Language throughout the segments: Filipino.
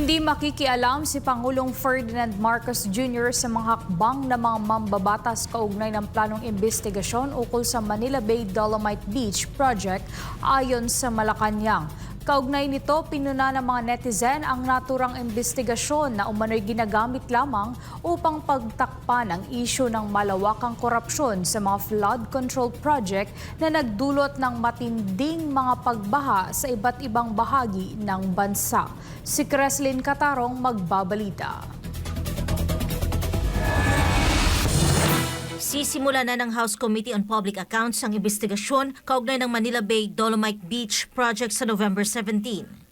Hindi makikialam si Pangulong Ferdinand Marcos Jr. sa mga hakbang ng mga mambabatas kaugnay ng planong imbestigasyon ukol sa Manila Bay Dolomite Beach Project ayon sa Malacanang. Kaugnay nito, pinuna ng mga netizen ang naturang imbestigasyon na umano'y ginagamit lamang upang pagtakpan ang isyu ng malawakang korupsyon sa mga flood control project na nagdulot ng matinding mga pagbaha sa iba't ibang bahagi ng bansa. Si Creslin Catarong magbabalita. Sisimula na ng House Committee on Public Accounts ang investigasyon kaugnay ng Manila Bay Dolomite Beach Project sa November 17.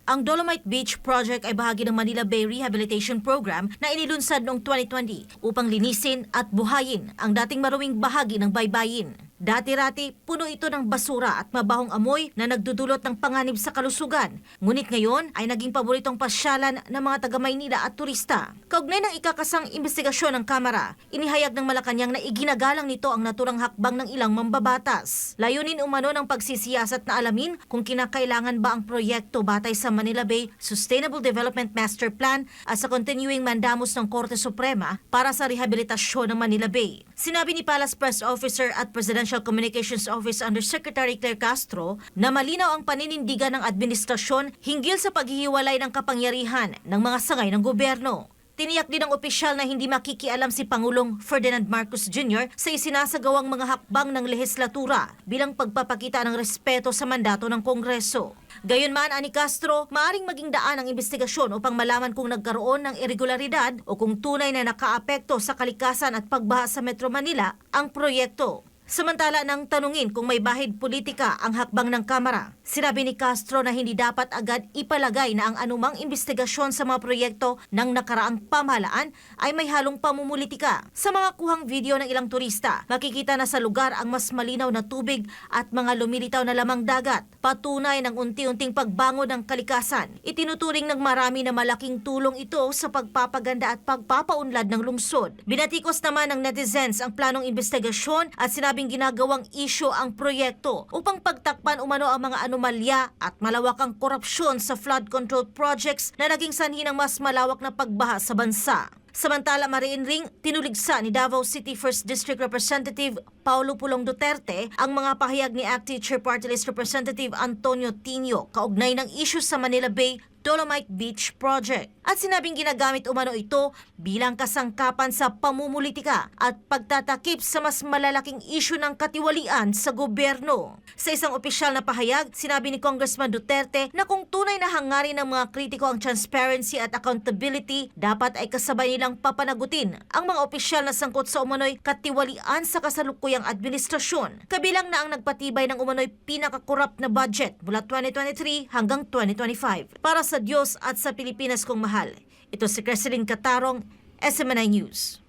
Ang Dolomite Beach Project ay bahagi ng Manila Bay Rehabilitation Program na inilunsad noong 2020 upang linisin at buhayin ang dating maruming bahagi ng baybayin. Dati-rati, puno ito ng basura at mabahong amoy na nagdudulot ng panganib sa kalusugan. Ngunit ngayon ay naging paboritong pasyalan ng mga taga-Maynila at turista. Kaugnay ng ikakasang investigasyon ng Kamara, inihayag ng Malacanang na iginagalang nito ang naturang hakbang ng ilang mambabatas. Layunin umano ng pagsisiyasat na alamin kung kinakailangan ba ang proyekto batay sa Manila Bay Sustainable Development Master Plan at sa continuing mandamus ng Korte Suprema para sa rehabilitasyon ng Manila Bay. Sinabi ni Palace Press Officer at Presidential Communications Office Undersecretary Claire Castro na malinaw ang paninindigan ng administrasyon hinggil sa paghihiwalay ng kapangyarihan ng mga sangay ng gobyerno. Tiniyak din ng opisyal na hindi makikialam si Pangulong Ferdinand Marcos Jr. sa isinasagawang mga hakbang ng lehislatura bilang pagpapakita ng respeto sa mandato ng Kongreso. Gayunman, ani Castro, maaring maging daan ang investigasyon upang malaman kung nagkaroon ng irregularidad o kung tunay na nakaapekto sa kalikasan at pagbaha sa Metro Manila ang proyekto. Samantala nang tanungin kung may bahid politika ang hakbang ng Kamara, sinabi ni Castro na hindi dapat agad ipalagay na ang anumang investigasyon sa mga proyekto ng nakaraang pamahalaan ay may halong pamumulitika. Sa mga kuhang video ng ilang turista, makikita na sa lugar ang mas malinaw na tubig at mga lumilitaw na lamang dagat. Patunay ng unti-unting pagbangon ng kalikasan. Itinuturing ng marami na malaking tulong ito sa pagpapaganda at pagpapaunlad ng lungsod. Binatikos naman ng netizens ang planong investigasyon at sinabi ginagawang isyu ang proyekto upang pagtakpan umano ang mga anomalya at malawakang korupsyon sa flood control projects na naging sanhi ng mas malawak na pagbaha sa bansa. Samantala, mariinring tinuligsa ni Davao City 1st District Representative Paulo Pulong Duterte ang mga pahayag ni ACT Teacher Party List Representative Antonio Tinio kaugnay ng isyu sa Manila Bay Dolomite Beach Project. At sinabing ginagamit umano ito bilang kasangkapan sa pamumulitika at pagtatakip sa mas malalaking isyu ng katiwalian sa gobyerno. Sa isang opisyal na pahayag, sinabi ni Congressman Duterte na kung tunay na hangarin ng mga kritiko ang transparency at accountability, dapat ay kasabay nilang papanagutin ang mga opisyal na sangkot sa umano'y katiwalian sa kasalukuyang administrasyon. Kabilang na ang nagpatibay ng umano'y pinakakorap na budget mula 2023 hanggang 2025. Para sa Diyos at sa Pilipinas kong mahal. Ito si Creslin Catarong, SMNI News.